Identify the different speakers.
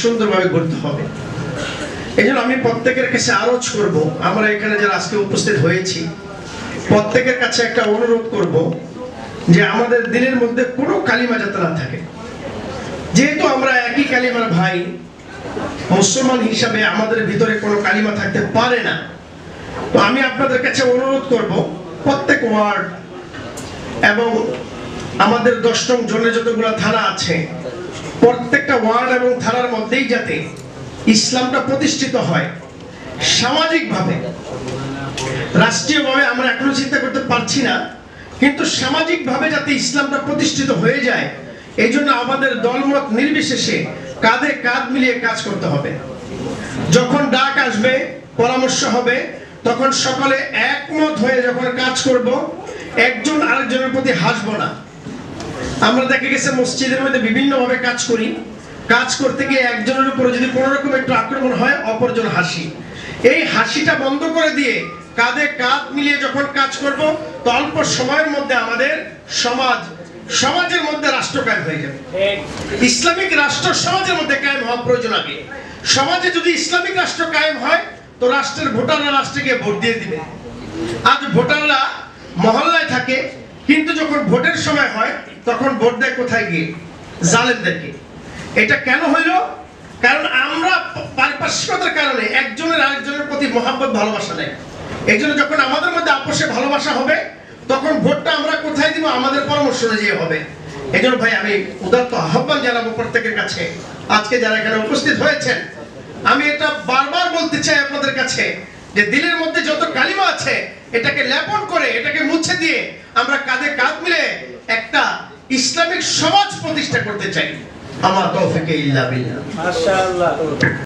Speaker 1: সুন্দরভাবে গড়তে হবে। এই জন্য আমি প্রত্যেকের কাছে আরজ করব, আমরা এখানে যারা আজকে উপস্থিত হয়েছি প্রত্যেকের কাছে একটা অনুরোধ করব যে আমাদের দিলের মধ্যে কোনো কালিমা যাতে না থাকে। যেহেতু আমরা একই কালিমার ভাই, মুসলমান হিসাবে আমাদের ভিতরে কোনো কালিমা থাকতে পারে না। তো আমি আপনাদের কাছে অনুরোধ করব প্রত্যেক ওয়ার্ড এবং আমাদের 10 নং জোনে যতগুলো থানা আছে প্রত্যেকটা ওয়ার্ড এবং থানার মধ্যেই যাতে ইসলামটা প্রতিষ্ঠিত হয় সামাজিকভাবে। রাষ্ট্রীয়ভাবে আমরা এখনো চিন্তা করতে পারছি না, কিন্তু সামাজিকভাবে যাতে ইসলামটা প্রতিষ্ঠিত হয়ে যায় এই জন্য আমাদের দলমত নির্বিশেষে কাঁধে কাঁধ মিলিয়ে কাজ করতে হবে। যখন ডাক আসবে, পরামর্শ হবে, তখন সকলে একমত হয়ে যখন কাজ করব, একজন আরেকজনের প্রতি হাসবো না। আমরা দেখে গেছে মসজিদের মধ্যে বিভিন্নভাবে কাজ করি, কাজ করতে গিয়ে একজনের উপরে যদি কোনো রকম একটু আক্রমণ হয় অপরজন হাসি। এই হাসিটা বন্ধ করে দিয়ে কাঁধে কাঁধ মিলিয়ে যখন কাজ করব তো অল্প সময়ের মধ্যে আমাদের সমাজের মধ্যে রাষ্ট্র কায়েম হয়ে যাবে। ইসলামিক রাষ্ট্র সমাজের মধ্যে কায়েম হওয়া প্রয়োজন। আগে সমাজে যদি ইসলামিক রাষ্ট্র কায়েম হয় তো রাষ্ট্রের ভোটাররা রাষ্ট্রে গিয়ে ভোট দিয়ে দিবে। আজ ভোটাররা মহল্লায় থাকে, কিন্তু যখন ভোটের সময় হয় তখন ভোট দেয় কোথায় গিয়ে? জালেমদেরকে। এটা কেন হইল? কারণ আমরা পারিপার্শ্বিকতার কারণে একজনের আরেকজনের প্রতি মহাব্বত ভালোবাসা নেই। এই জন্য যখন আমাদের মধ্যে আপোষে ভালোবাসা হবে তখন ভোটটা আমরা কোথায় দিব? আমাদের পরামর্শ অনুযায়ী হবে। এই জন্য ভাই আমি উদাত্ত আহ্বান জানাবো প্রত্যেকের কাছে, আজকে যারা এখানে উপস্থিত হয়েছেন, আমি এটা বারবার বলতে চাই আপনাদের কাছে যে দিলের মধ্যে যত কালিমা আছে এটাকে লেপন করে, এটাকে মুছে দিয়ে আমরা কাঁধে কাঁধ মিলে একটা ইসলামিক সমাজ প্রতিষ্ঠা করতে চাই। আমার তৌফিকে ইল্লা বিল্লাহ। মাশাআল্লাহ।